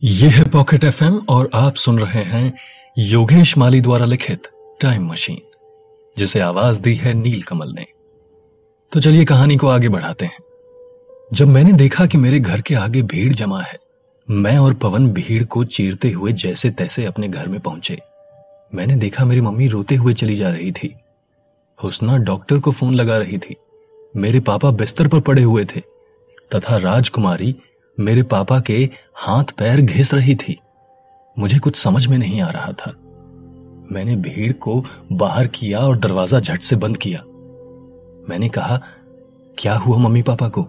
ये है pocket FM और आप सुन रहे हैं योगेश माली द्वारा लिखित टाइम मशीन, जिसे आवाज दी है नील कमल ने। तो चलिए कहानी को आगे बढ़ाते हैं। जब मैंने देखा कि मेरे घर के आगे भीड़ जमा है, मैं और पवन भीड़ को चीरते हुए जैसे तैसे अपने घर में पहुंचे। मैंने देखा मेरी मम्मी रोते हुए चली जा रही थी। हुस्ना डॉक्टर को फोन लगा रही थी। मेरे पापा बिस्तर पर पड़े हुए थे तथा राजकुमारी मेरे पापा के हाथ पैर घिस रही थी। मुझे कुछ समझ में नहीं आ रहा था। मैंने भीड़ को बाहर किया और दरवाजा झट से बंद किया। मैंने कहा, क्या हुआ मम्मी पापा को?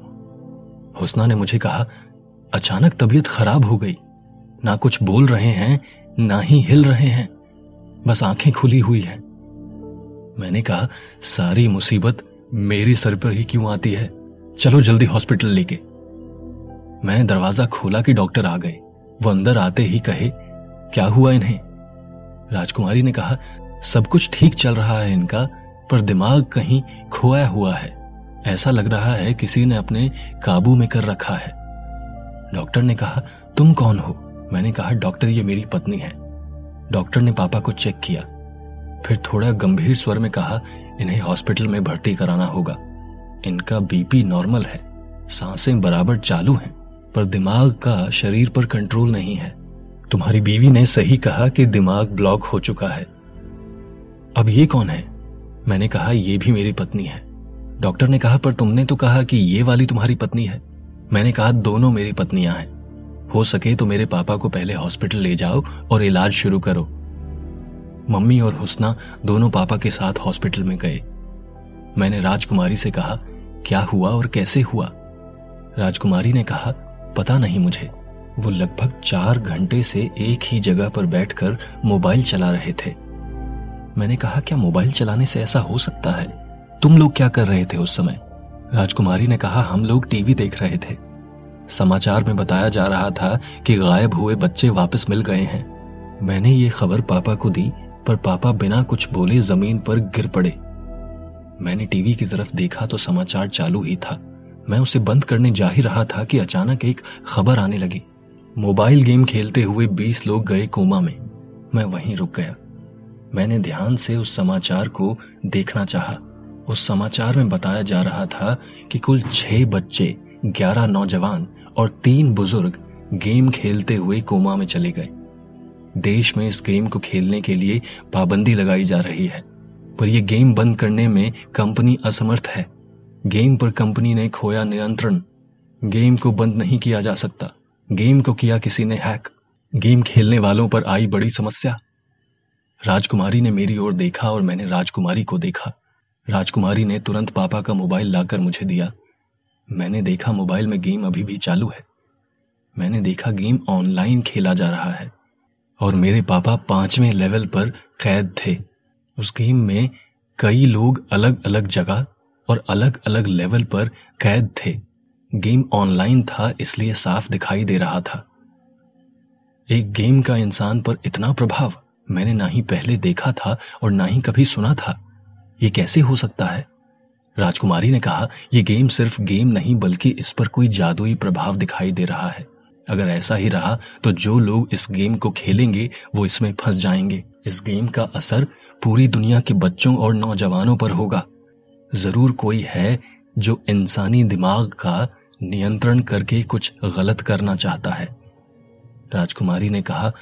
हुस्ना ने मुझे कहा, अचानक तबीयत खराब हो गई। ना कुछ बोल रहे हैं, ना ही हिल रहे हैं, बस आंखें खुली हुई हैं। मैंने कहा, सारी मुसीबत मेरी सर पर ही क्यों आती है? चलो जल्दी हॉस्पिटल लेके। मैंने दरवाजा खोला कि डॉक्टर आ गए। वो अंदर आते ही कहे, क्या हुआ इन्हें? राजकुमारी ने कहा, सब कुछ ठीक चल रहा है इनका, पर दिमाग कहीं खोया हुआ है। ऐसा लग रहा है किसी ने अपने काबू में कर रखा है। डॉक्टर ने कहा, तुम कौन हो? मैंने कहा, डॉक्टर ये मेरी पत्नी है। डॉक्टर ने पापा को चेक किया, फिर थोड़ा गंभीर स्वर में कहा, इन्हें हॉस्पिटल में भर्ती कराना होगा। इनका बीपी नॉर्मल है, सांसें बराबर चालू हैं, पर दिमाग का शरीर पर कंट्रोल नहीं है। तुम्हारी बीवी ने सही कहा कि दिमाग ब्लॉक हो चुका है। अब ये कौन है? मैंने कहा, ये भी मेरी पत्नी है। डॉक्टर ने कहा, पर तुमने तो कहा कि ये वाली तुम्हारी पत्नी है। मैंने कहा, दोनों मेरी पत्नियां हैं। हो सके तो मेरे पापा को पहले हॉस्पिटल ले जाओ और इलाज शुरू करो। मम्मी और हुस्ना दोनों पापा के साथ हॉस्पिटल में गए। मैंने राजकुमारी से कहा, क्या हुआ और कैसे हुआ? राजकुमारी ने कहा, पता नहीं मुझे। वो लगभग 4 घंटे से एक ही जगह पर बैठकर मोबाइल चला रहे थे। मैंने कहा, क्या मोबाइल चलाने से ऐसा हो सकता है? तुम लोग क्या कर रहे थे उस समय? राजकुमारी ने कहा, हम लोग टीवी देख रहे थे। समाचार में बताया जा रहा था कि गायब हुए बच्चे वापस मिल गए हैं। मैंने ये खबर पापा को दी, पर पापा बिना कुछ बोले जमीन पर गिर पड़े। मैंने टीवी की तरफ देखा तो समाचार चालू ही था। मैं उसे बंद करने जा ही रहा था कि अचानक एक खबर आने लगी। मोबाइल गेम खेलते हुए 20 लोग गए कोमा में। मैं वहीं रुक गया। मैंने ध्यान से उस समाचार को देखना चाहा। उस समाचार में बताया जा रहा था कि कुल 6 बच्चे, 11 नौजवान और 3 बुजुर्ग गेम खेलते हुए कोमा में चले गए। देश में इस गेम को खेलने के लिए पाबंदी लगाई जा रही है, पर यह गेम बंद करने में कंपनी असमर्थ है। गेम पर कंपनी ने खोया नियंत्रण। गेम को बंद नहीं किया जा सकता। गेम को किया किसी ने हैक। गेम खेलने वालों पर आई बड़ी समस्या। राजकुमारी ने मेरी ओर देखा और मैंने राजकुमारी को देखा। राजकुमारी ने तुरंत पापा का मोबाइल लाकर मुझे दिया। मैंने देखा मोबाइल में गेम अभी भी चालू है। मैंने देखा गेम ऑनलाइन खेला जा रहा है और मेरे पापा 5वें लेवल पर कैद थे। उस गेम में कई लोग अलग अलग जगह और अलग अलग लेवल पर कैद थे। गेम ऑनलाइन था, इसलिए साफ दिखाई दे रहा था। एक गेम का इंसान पर इतना प्रभाव मैंने ना ही पहले देखा था और ना ही कभी सुना था। ये कैसे हो सकता है? राजकुमारी ने कहा, यह गेम सिर्फ गेम नहीं बल्कि इस पर कोई जादुई प्रभाव दिखाई दे रहा है। अगर ऐसा ही रहा तो जो लोग इस गेम को खेलेंगे वो इसमें फंस जाएंगे। इस गेम का असर पूरी दुनिया के बच्चों और नौजवानों पर होगा। जरूर कोई है जो इंसानी दिमाग का नियंत्रण करके कुछ गलत करना चाहता है। राजकुमारी ने कहा,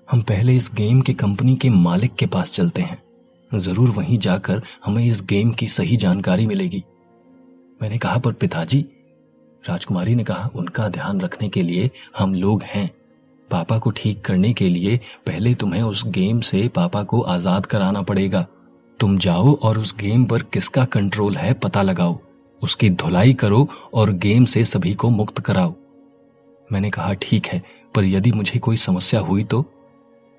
हम पहले इस गेम के कंपनी के मालिक के पास चलते हैं। जरूर वहीं जाकर हमें इस गेम की सही जानकारी मिलेगी। मैंने कहा, पर पिताजी? राजकुमारी ने कहा, उनका ध्यान रखने के लिए हम लोग हैं। पापा को ठीक करने के लिए पहले तुम्हें उस गेम से पापा को आजाद कराना पड़ेगा। तुम जाओ और उस गेम पर किसका कंट्रोल है पता लगाओ, उसकी धुलाई करो और गेम से सभी को मुक्त कराओ। मैंने कहा, ठीक है, पर यदि मुझे कोई समस्या हुई तो?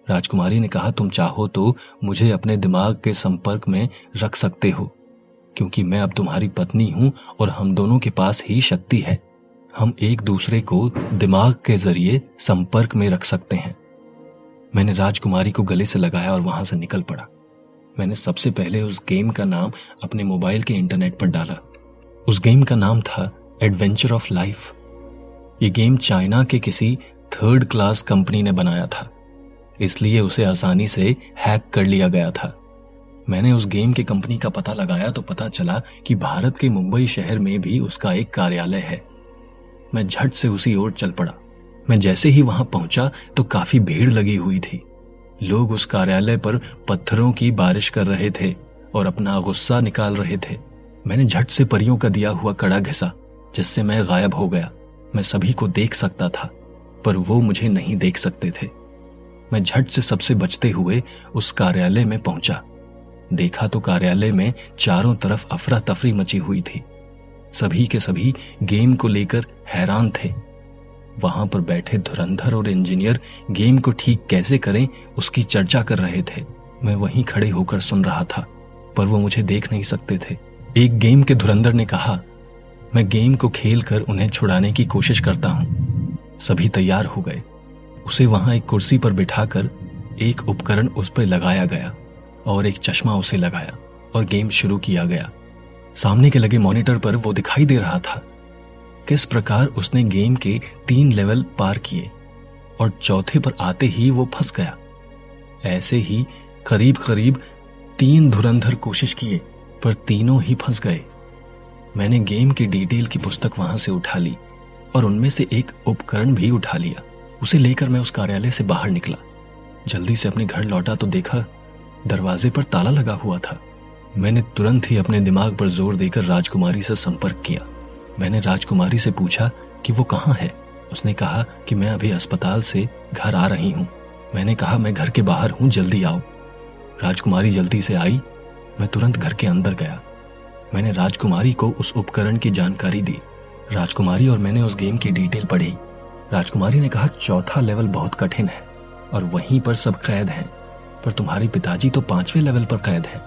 राजकुमारी ने कहा, तुम चाहो तो मुझे अपने दिमाग के संपर्क में रख सकते हो, क्योंकि मैं अब तुम्हारी पत्नी हूं और हम दोनों के पास ही शक्ति है। हम एक दूसरे को दिमाग के जरिए संपर्क में रख सकते हैं। मैंने राजकुमारी को गले से लगाया और वहां से निकल पड़ा। मैंने सबसे पहले उस गेम का नाम अपने मोबाइल के इंटरनेट पर डाला। उस गेम का नाम था एडवेंचर ऑफ लाइफ। ये गेम चाइना के किसी थर्ड क्लास कंपनी ने बनाया था, इसलिए उसे आसानी से हैक कर लिया गया था। मैंने उस गेम के कंपनी का पता लगाया तो पता चला कि भारत के मुंबई शहर में भी उसका एक कार्यालय है। मैं झट से उसी ओर चल पड़ा। मैं जैसे ही वहां पहुंचा तो काफी भीड़ लगी हुई थी। लोग उस कार्यालय पर पत्थरों की बारिश कर रहे थे और अपना गुस्सा निकाल रहे थे। मैंने झट से परियों का दिया हुआ कड़ा घिसा, जिससे मैं गायब हो गया। मैं सभी को देख सकता था, पर वो मुझे नहीं देख सकते थे। मैं झट से सबसे बचते हुए उस कार्यालय में पहुंचा। देखा तो कार्यालय में चारों तरफ अफरा तफरी मची हुई थी। सभी के सभी गेम को लेकर हैरान थे। वहां पर बैठे धुरंधर और इंजीनियर गेम को ठीक कैसे करें उसकी चर्चा कर रहे थे। मैं वहीं खड़े होकर सुन रहा था, पर वो मुझे देख नहीं सकते थे। एक गेम के धुरंधर ने कहा, मैं गेम को खेल कर उन्हें छुड़ाने की कोशिश करता हूं। सभी तैयार हो गए। उसे वहां एक कुर्सी पर बिठाकर एक उपकरण उस पर लगाया गया और एक चश्मा उसे लगाया और गेम शुरू किया गया। सामने के लगे मॉनिटर पर वो दिखाई दे रहा था किस प्रकार उसने गेम के 3 लेवल पार किए और चौथे पर आते ही वो फंस गया। ऐसे ही करीब करीब 3 धुरंधर कोशिश किए, पर तीनों ही फंस गए। मैंने गेम की डिटेल की पुस्तक वहां से उठा ली और उनमें से एक उपकरण भी उठा लिया। उसे लेकर मैं उस कार्यालय से बाहर निकला। जल्दी से अपने घर लौटा तो देखा दरवाजे पर ताला लगा हुआ था। मैंने तुरंत ही अपने दिमाग पर जोर देकर राजकुमारी से संपर्क किया। मैंने राजकुमारी से पूछा कि वो कहाँ है। उसने कहा कि मैं अभी अस्पताल से घर आ रही हूँ। मैंने कहा मैं घर के बाहर हूँ, जल्दी आओ। राजकुमारी जल्दी से आई। मैं तुरंत घर के अंदर गया। मैंने राजकुमारी को उस उपकरण की जानकारी दी। राजकुमारी और मैंने उस गेम की डिटेल पढ़ी। राजकुमारी ने कहा चौथा लेवल बहुत कठिन है और वहीं पर सब कैद हैं, पर तुम्हारे पिताजी तो 5वें लेवल पर कैद हैं।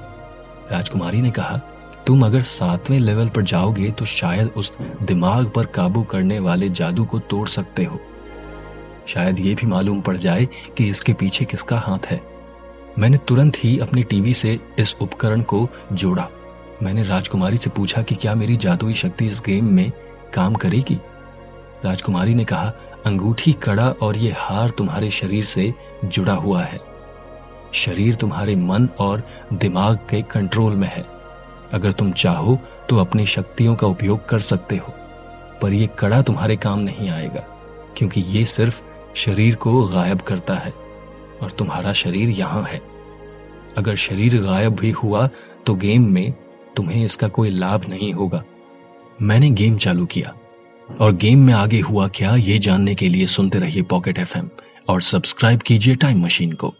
राजकुमारी ने कहा तुम अगर 7वें लेवल पर जाओगे तो शायद उस दिमाग पर काबू करने वाले जादू को तोड़ सकते हो। शायद ये भी मालूम पड़ जाए कि इसके पीछे किसका हाथ है। मैंने तुरंत ही अपनी टीवी से इस उपकरण को जोड़ा। मैंने राजकुमारी से पूछा कि क्या मेरी जादुई शक्ति इस गेम में काम करेगी। राजकुमारी ने कहा अंगूठी, कड़ा और ये हार तुम्हारे शरीर से जुड़ा हुआ है। शरीर तुम्हारे मन और दिमाग के कंट्रोल में है। अगर तुम चाहो तो अपनी शक्तियों का उपयोग कर सकते हो, पर यह कड़ा तुम्हारे काम नहीं आएगा, क्योंकि ये सिर्फ शरीर को गायब करता है और तुम्हारा शरीर यहां है। अगर शरीर गायब भी हुआ तो गेम में तुम्हें इसका कोई लाभ नहीं होगा। मैंने गेम चालू किया और गेम में आगे हुआ क्या ये जानने के लिए सुनते रहिए पॉकेट एफएम और सब्सक्राइब कीजिए टाइम मशीन को।